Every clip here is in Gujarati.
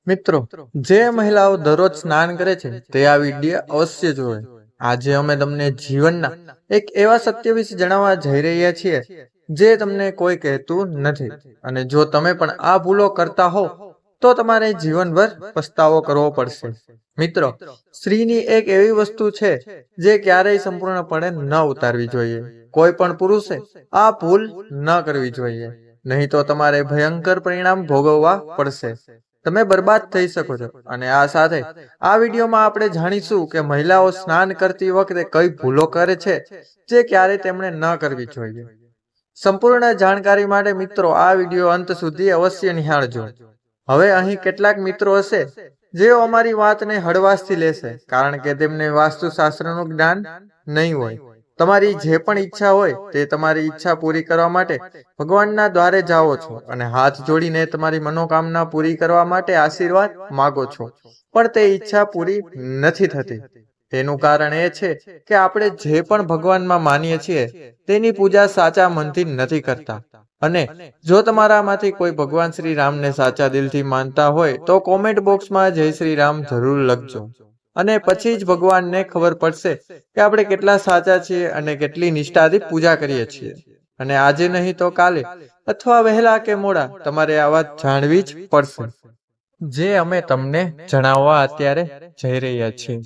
મિત્રો, જે મહિલાઓ દરરોજ સ્નાન કરે છે તે આ વિડીયો અવશ્ય જુએ. આજે અમે તમને જીવનના એક એવા સત્ય વિશે જણાવવા જઈ રહ્યા છીએ જે તમને કોઈ કહેતું નથી. અને જો તમે પણ આ ભૂલો કરતા હો તો તમારે જીવનભર પસ્તાવો કરવો પડશે. મિત્રો, સ્ત્રીની એક એવી વસ્તુ છે જે ક્યારેય સંપૂર્ણપણે ન ઉતારવી જોઈએ. કોઈ પણ પુરુષે આ ભૂલ ન કરવી જોઈએ, નહીં તો તમારે ભયંકર પરિણામ ભોગવવા પડશે. તમે બરબાદ થઈ શકો છો. અને આ સાથે આ વિડીયોમાં આપણે જાણીશું કે મહિલાઓ સ્નાન કરતી વખતે કઈ ભૂલો કરે છે જે ક્યારે તેમણે ન કરવી જોઈએ. સંપૂર્ણ જાણકારી માટે મિત્રો આ વિડીયો અંત સુધી અવશ્ય નિહાળજો. હવે અહીં કેટલાક મિત્રો હશે જેઓ અમારી વાતને હળવાશથી લેશે, કારણ કે તેમને વાસ્તુશાસ્ત્રનું જ્ઞાન નહીં હોય. તમારી જે પણ ઈચ્છા હોય તે તમારી ઈચ્છા પૂરી કરવા માટે ભગવાનના દ્વારે જાઓ છો અને હાથ જોડીને તમારી મનોકામના પૂરી કરવા માટે આશીર્વાદ માગો છો, પણ તે ઈચ્છા પૂરી નથી થતી. તેનું કારણ એ છે કે આપણે જે પણ ભગવાનમાં માનીએ છીએ તેની પૂજા સાચા મનથી નથી કરતા. અને જો તમારામાંથી કોઈ ભગવાન શ્રી રામને સાચા દિલથી માનતા હોય તો કોમેન્ટ બોક્સમાં જય શ્રી રામ જરૂર લખજો. અને પછી જ ભગવાનને ખબર પડશે કે આપણે કેટલા સાચા છીએ અને કેટલી નિષ્ઠાથી પૂજા કરીએ છીએ. અને આજે નહીં તો કાલે, અથવા વહેલા કે મોડા, તમારે આ વાત જાણવી જ પડશે જે અમે તમને જણાવવા અત્યારે જઈ રહ્યા છીએ.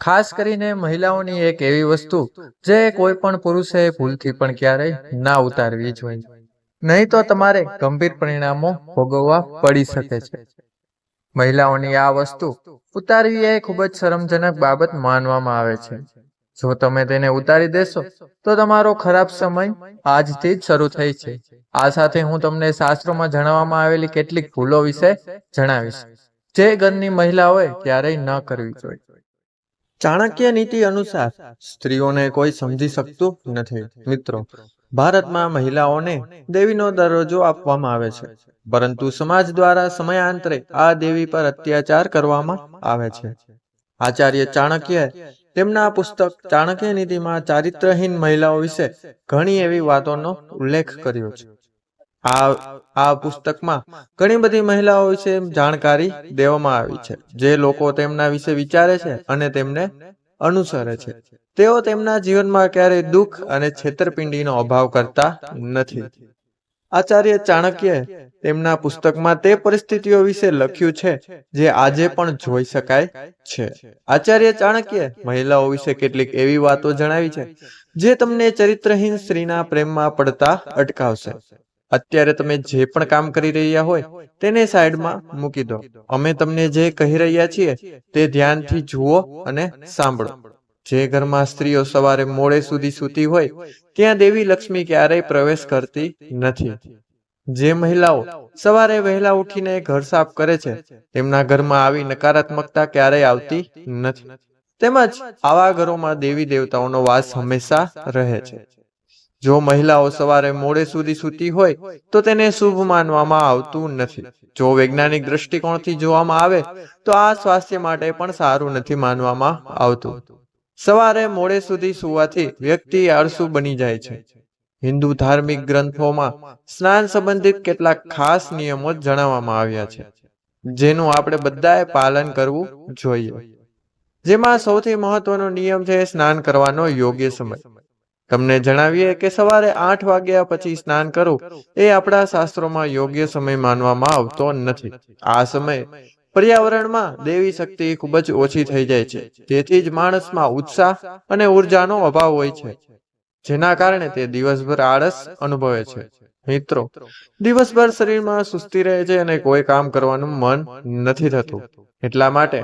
ખાસ કરીને મહિલાઓની એક એવી વસ્તુ જે કોઈ પણ પુરુષે ભૂલથી પણ ક્યારેય ના ઉતારવી જોઈએ, નહીં તો તમારે ગંભીર પરિણામો ભોગવવા પડી શકે છે. મહિલાઓની આ વસ્તુ ઉતારવી એ ખૂબ જ શરમજનક બાબત માનવામાં આવે છે. જો તમે તેને ઉતારી દેશો તો તમારો ખરાબ સમય આજથી જ શરૂ થઈ છે. આ સાથે હું તમને શાસ્ત્રોમાં જણાવવામાં આવેલી કેટલીક ભૂલો વિશે જણાવીશ જે ઘરની મહિલાઓએ ક્યારેય ન કરવી જોઈએ. ચાણક્ય નીતિ અનુસાર સ્ત્રીઓને કોઈ સમજી શકતું નથી. મિત્રો, ભારતમાં મહિલાઓને દેવીનો દરજ્જો આપવામાં આવે છે, પરંતુ સમાજ દ્વારા સમયાંતરે આ દેવી પર અત્યાચાર કરવામાં આવે છે. આચાર્ય ચાણક્યએ તેમના પુસ્તક ચાણક્ય નીતિમાં ચારિત્રહીન મહિલાઓ વિશે ઘણી એવી વાતોનો ઉલ્લેખ કર્યો છે. આ પુસ્તકમાં ઘણી બધી મહિલાઓ વિશે જાણકારી દેવામાં આવી છે જે લોકો તેમના વિશે વિચારે છે અને તેમને અનુસરે છે. તેઓ તેમના જીવનમાં ક્યારેય દુઃખ અને છેતરપિંડીનો અભાવ કરતા નથી. આચાર્ય ચાણક્યએ તેમના પુસ્તકમાં તે પરિસ્થિતિઓ વિશે લખ્યું છે જે આજે પણ જોઈ શકાય છે. આચાર્ય ચાણક્યએ મહિલાઓ વિશે કેટલીક એવી વાતો જણાવી છે જે તમને ચરિત્રહીન સ્ત્રીના પ્રેમમાં પડતા અટકાવશે. અત્યારે તમે જે પણ કામ કરી રહ્યા હોય તેને સાઈડમાં મૂકી દો. અમે તમને જે કહી રહ્યા છીએ તે ધ્યાનથી જુઓ અને સાંભળો. જે ઘરમાં સ્ત્રીઓ સવારે મોડે સુધી સૂતી હોય ત્યાં દેવી લક્ષ્મી ક્યારેય પ્રવેશ કરતી નથી. જે મહિલાઓ સવારે વહેલા ઉઠીને ઘર સાફ કરે છે તેમના ઘરમાં આવી નકારાત્મકતા ક્યારેય આવતી નથી. તેમજ આવા ઘરોમાં દેવી દેવતાઓનો વાસ હંમેશા રહે છે. જો મહિલાઓ સવારે મોડે સુધી સૂતી હોય તો તેને શુભ માનવામાં આવતું નથી. જો વૈજ્ઞાનિક દ્રષ્ટિકોણથી જોવામાં આવે તો આ સ્વાસ્થ્ય માટે પણ સારું નથી માનવામાં આવતું. સવારે મોડે સુધી સૂવાથી વ્યક્તિ આળસુ બની જાય છે. હિન્દુ ધાર્મિક ગ્રંથોમાં સ્નાન સંબંધિત કેટલાક ખાસ નિયમો જણાવવામાં આવ્યા છે જેનું આપણે બધાએ પાલન કરવું જોઈએ. જેમાં સૌથી મહત્વનો નિયમ છે સ્નાન કરવાનો યોગ્ય સમય. તમને જણાવીએ કે સવારે 8 વાગ્યા પછી સ્નાન કરવું એ આપણા શાસ્ત્રોમાં યોગ્ય સમય માનવામાં આવતો નથી. આ સમયે પર્યાવરણમાં દેવી શક્તિ ખૂબ જ ઓછી થઈ જાય છે, તેથી જ માણસમાં ઉત્સાહ અને ઉર્જાનો અભાવ હોય છે, જેના કારણે તે દિવસભર આળસ અનુભવે છે. મિત્રો, દિવસભર શરીરમાં સુસ્તી રહે છે અને કોઈ કામ કરવાનું મન નથી થતું. એટલા માટે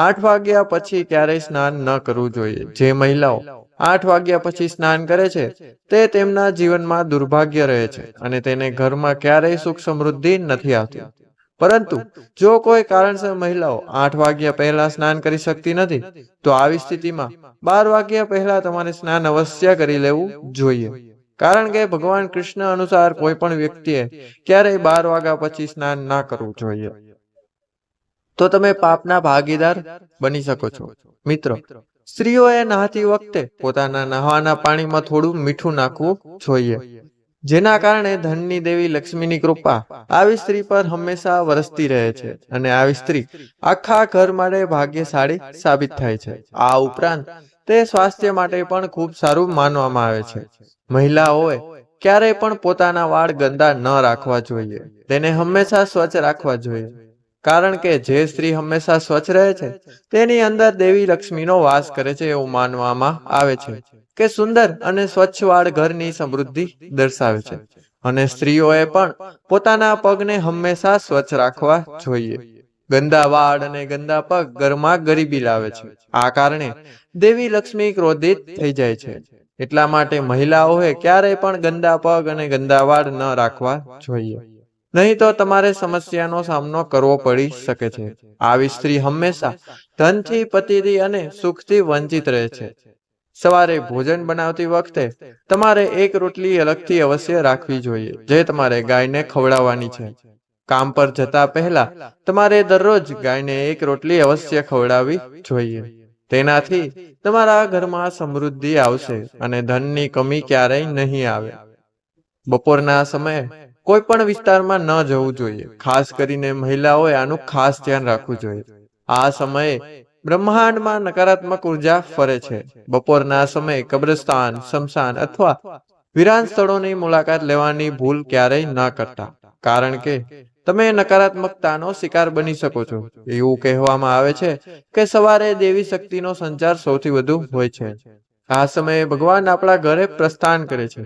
8 વાગ્યા પછી ક્યારેય સ્નાન ન કરવું જોઈએ. જે મહિલાઓ 8 વાગ્યા પછી સ્નાન કરે છે તે તેમના જીવનમાં દુર્ભાગ્ય રહે છે અને તેને ઘરમાં ક્યારેય સુખ સમૃદ્ધિ નથી આવતી. પરંતુ જો કોઈ કારણસર મહિલાઓ 8 વાગ્યા પહેલા સ્નાન કરી શકતી નથી તો આવી સ્થિતિમાં 12 વાગ્યા પહેલા તમારે સ્નાન અવશ્ય કરી લેવું જોઈએ. કારણ કે ભગવાન કૃષ્ણ અનુસાર કોઈ પણ વ્યક્તિએ ક્યારેય 12 વાગ્યા પછી સ્નાન ના કરવું જોઈએ. તો તમે પાપના ભાગીદાર બની શકો છો. મિત્રો, સ્ત્રીઓએ નહાતી વખતે પોતાના નહાવાના પાણીમાં થોડું મીઠું નાખવું જોઈએ. જેના કારણે ધનની દેવી લક્ષ્મીની કૃપા આવી સ્ત્રી પર હંમેશા વરસતી રહે છે અને આવી સ્ત્રી આખા ઘર માટે ભાગ્યશાળી સાબિત થાય છે. આ ઉપરાંત તે સ્વાસ્થ્ય માટે પણ ખૂબ સારું માનવામાં આવે છે. મહિલાઓએ ક્યારેય પણ પોતાના વાળ ગંદા ન રાખવા જોઈએ. તેને હંમેશા સ્વચ્છ રાખવા જોઈએ. કારણ કે જે સ્ત્રી હંમેશા સ્વચ્છ રહે છે તેની અંદર દેવી લક્ષ્મીનો વાસ કરે છે એવું માનવામાં આવે છે કે સુંદર અને સ્વચ્છ વાળ ઘરની સમૃદ્ધિ દર્શાવે છે. અને સ્ત્રીઓએ પણ પોતાના પગને હંમેશા સ્વચ્છ રાખવા જોઈએ. ગંદા વાળ અને ગંદા પગ ઘરમાં ગરીબી લાવે છે. આ કારણે દેવી લક્ષ્મી ક્રોધિત થઈ જાય છે. એટલા માટે મહિલાઓએ ક્યારેય પણ ગંદા પગ અને ગંદા વાળ ન રાખવા જોઈએ. નહીં તો તમારે સમસ્યાનો સામનો કરવો પડી શકે છે. આવી સ્ત્રી હંમેશા ધનથી, પતિથી અને સુખથી વંચિત રહે છે. સવારે ભોજન બનાવતી વખતે તમારે એક રોટલી અલગથી અવશ્ય રાખવી જોઈએ, જે તમારે ગાયને ખવડાવવાની છે. કામ પર જતા પહેલા તમારે દરરોજ ગાયને એક રોટલી અવશ્ય ખવડાવવી જોઈએ. તેનાથી તમારા ઘરમાં સમૃદ્ધિ આવશે અને ધનની કમી ક્યારેય નહીં આવે. બપોરના સમયે કોઈ પણ વિસ્તારમાં ન જવું જોઈએ. ખાસ કરીને મહિલાઓએ આનું ખાસ ધ્યાન રાખવું જોઈએ. આ સમયે બ્રહ્માંડમાં નકારાત્મક ઉર્જા ફરે છે. બપોરના સમયે કબ્રસ્તાન, શમશાન અથવા વિરાન સ્થળોની મુલાકાત લેવાની ભૂલ ક્યારેય ન કરતા. કારણ કે તમે નકારાત્મકતાનો શિકાર બની શકો છો. એવું કહેવામાં આવે છે કે સવારે દેવી શક્તિનો સંચાર સૌથી વધુ હોય છે. આ સમયે ભગવાન આપણા ઘરે પ્રસ્થાન કરે છે.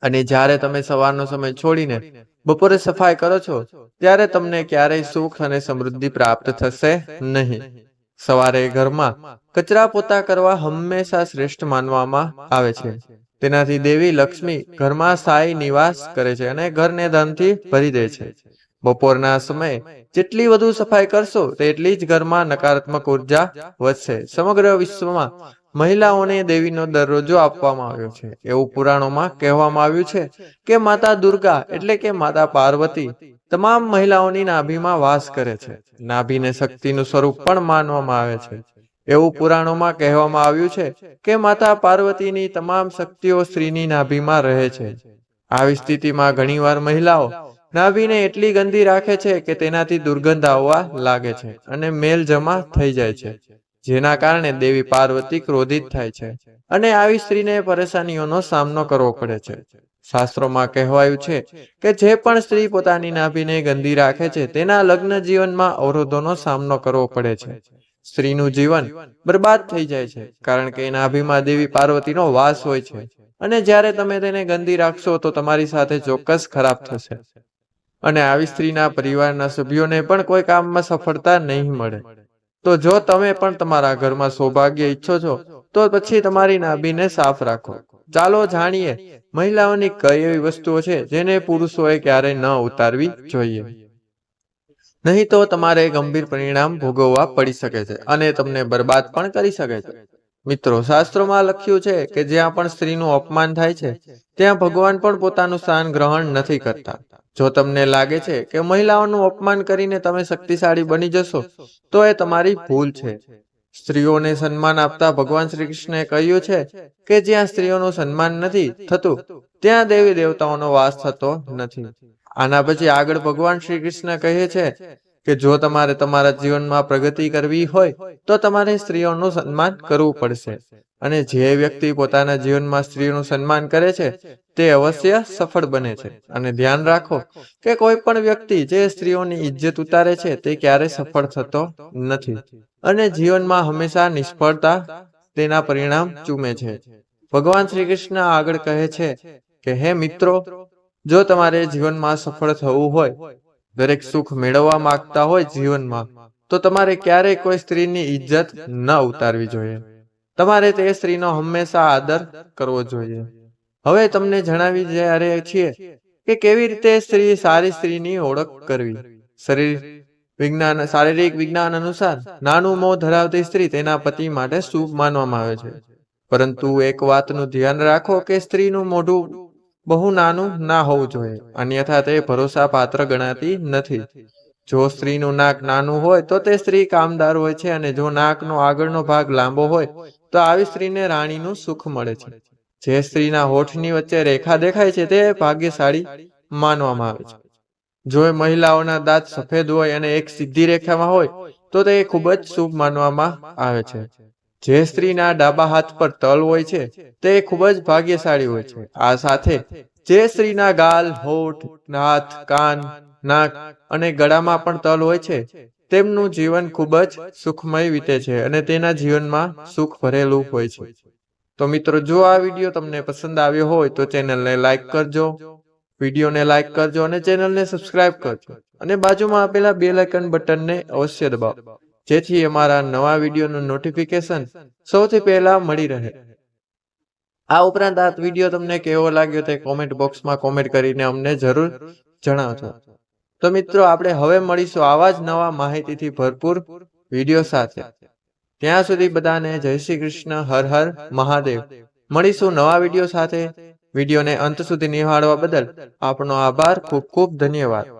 અને જ્યારે તમે સવારનો સમય છોડીને બપોરે સફાઈ કરો છો ત્યારે તમને ક્યારેય સુખ અને સમૃદ્ધિ પ્રાપ્ત થશે નહીં. સવારે ઘરમાં કચરા પોતા કરવા હંમેશા શ્રેષ્ઠ માનવામાં આવે છે. તેનાથી દેવી લક્ષ્મી ઘરમાં સ્થાયી નિવાસ કરે છે અને ઘરને ધનથી ભરી દે છે. બપોરના સમયે જેટલી વધુ સફાઈ કરશો તેટલી જ ઘરમાં નકારાત્મક ઉર્જા વધશે. સમગ્ર વિશ્વમાં મહિલાઓને દેવીનો દરજ્જો આપવામાં આવ્યો છે. એવું પુરાણોમાં કહેવામાં આવ્યું છે કે માતા દુર્ગા એટલે કે માતા પાર્વતી તમામ મહિલાઓની નાભીમાં વાસ કરે છે. નાભીને શક્તિનું સ્વરૂપ પણ માનવામાં આવે છે. એવું પુરાણોમાં કહેવામાં આવ્યું છે કે માતા પાર્વતીની તમામ શક્તિઓ સ્ત્રીની નાભીમાં રહે છે. આવી સ્થિતિમાં ઘણીવાર મહિલાઓ નાભીને એટલી ગંદી રાખે છે કે તેનાથી દુર્ગંધ આવવા લાગે છે અને મેલ જમા થઈ જાય છે. જેના કારણે દેવી પાર્વતી ક્રોધિત થાય છે અને આવી સ્ત્રીને પરેશાનીઓનો સામનો કરવો પડે છે. શાસ્ત્રોમાં કહેવાયું છે કે જે પણ સ્ત્રી પોતાની નાભીને ગંદી રાખે છે તેના લગ્ન જીવનમાં અવરોધોનો સામનો કરવો પડે છે. સ્ત્રીનું જીવન બરબાદ થઈ જાય છે કારણ કે નાભીમાં દેવી પાર્વતીનો વાસ હોય છે અને જ્યારે તમે તેને ગંદી રાખશો તો તમારી સાથે ચોક્કસ ખરાબ થશે. અને આવી સ્ત્રીના પરિવારના સભ્યોને પણ કોઈ કામમાં સફળતા નહીં મળે. તો જો તમે પણ તમારા ઘરમાં સૌભાગ્ય ઈચ્છો છો તો પછી તમારી નાભીને સાફ રાખો. ચાલો જાણીએ મહિલાઓની કઈ એવી વસ્તુઓ છે જેને પુરુષોએ ક્યારેય ન ઉતારવી જોઈએ. નહીં તો તમારે ગંભીર પરિણામ ભોગવવા પડી શકે છે અને તમને બરબાદ પણ કરી શકે છે. મિત્રો, શાસ્ત્રોમાં લખ્યું છે કે જ્યાં પણ સ્ત્રીનું અપમાન થાય છે ત્યાં ભગવાન પણ પોતાનું સ્થાન ગ્રહણ નથી કરતા. જો તમને લાગે છે કે મહિલાઓનું અપમાન કરીને તમે શક્તિશાળી બની જશો તો એ તમારી ભૂલ છે. સ્ત્રીઓને સન્માન આપતા ભગવાન શ્રી કૃષ્ણએ કહ્યું છે કે જ્યાં સ્ત્રીઓનું સન્માન નથી થતું ત્યાં દેવી દેવતાઓનો વાસ થતો નથી. આના પછી આગળ ભગવાન શ્રી કૃષ્ણ કહે છે કે જો તમારે તમારા જીવનમાં પ્રગતિ કરવી હોય તો તમારે સ્ત્રીઓનું સન્માન કરવું પડશે. અને જે વ્યક્તિ પોતાના જીવનમાં સ્ત્રીઓનું સન્માન કરે છે તે અવશ્ય સફળ બને છે. અને ધ્યાન રાખો કે કોઈ પણ વ્યક્તિ જે સ્ત્રીઓની ઇજ્જત ઉતારે છે તે ક્યારે સફળ થતો નથી અને જીવનમાં હંમેશા નિષ્ફળતા તેના પરિણામ ચૂમે છે. ભગવાન શ્રી કૃષ્ણ આગળ કહે છે કે હે મિત્રો, જો તમારે જીવનમાં સફળ થવું હોય, દરેક સુખ મેળવવા માંગતા હોય જીવનમાં, તો તમારે ક્યારેય કોઈ સ્ત્રીની ઇજ્જત ન ઉતારવી જોઈએ. તમારે તે સ્ત્રીનો હંમેશા આદર કરવો જોઈએ. હવે તમને જણાવી જ્યારે છીએ કે કેવી રીતે સારી સ્ત્રીની ઓળખ કરવી. શારીરિક વિજ્ઞાન અનુસાર નાનું મોં ધરાવતી સ્ત્રી તેના પતિ માટે શુભ માનવામાં આવે છે. પરંતુ એક વાતનું ધ્યાન રાખો કે સ્ત્રીનું મોઢું બહુ નાનું ના હોવું જોઈએ, અન્યથા તે ભરોસા પાત્ર ગણાતી નથી. જો સ્ત્રીનું નાક નાનું હોય તો તે સ્ત્રી કામદાર હોય છે અને જો નાકનો આગળનો ભાગ લાંબો હોય તો આવી સ્ત્રીને રાણીનું સુખ મળે છે. જે સ્ત્રીના હોઠની વચ્ચે રેખા દેખાય છે તે ભાગ્યશાળી માનવામાં આવે છે. જો એ મહિલાઓના દાંત સફેદ હોય અને એક સીધી રેખામાં હોય તો તે ખૂબ જ શુભ માનવામાં આવે છે. જે સ્ત્રીના ડાબા હાથ પર તલ હોય છે તે ખૂબ જ ભાગ્યશાળી હોય છે. આ સાથે જે સ્ત્રીના ગાલ, હોઠ, હાથ, કાન, નાક અને ગળામાં પણ તલ હોય છે તેમનું જીવન ખૂબ જ સુખમય વીતે છે અને તેના જીવનમાં સુખ ભરેલું હોય છે. તો મિત્રો, જો આ વિડીયો તમને પસંદ આવ્યો હોય તો ચેનલને લાઈક કરજો, વિડીયોને લાઈક કરજો અને ચેનલને સબસ્ક્રાઇબ કરજો અને બાજુમાં આપેલા બેલ આઇકન બટનને અવશ્ય દબાવો, જેથી અમારા નવા વિડીયોનું નોટિફિકેશન સૌથી પહેલા મળી રહે. આ ઉપરાંત આ વિડીયો તમને કેવો લાગ્યો તે કોમેન્ટ બોક્સમાં કોમેન્ટ કરીને અમને જરૂર જણાવજો. તો મિત્રો, આપણે હવે મળીશું આવા જ નવા માહિતીથી ભરપૂર વિડીયો સાથે. ત્યાં સુધી બધાને જય શ્રી કૃષ્ણ. હર હર મહાદેવ. મળીશું નવા વિડીયો સાથે. વિડીયોને અંત સુધી નિહાળવા બદલ આપનો આભાર. ખૂબ ખૂબ ધન્યવાદ.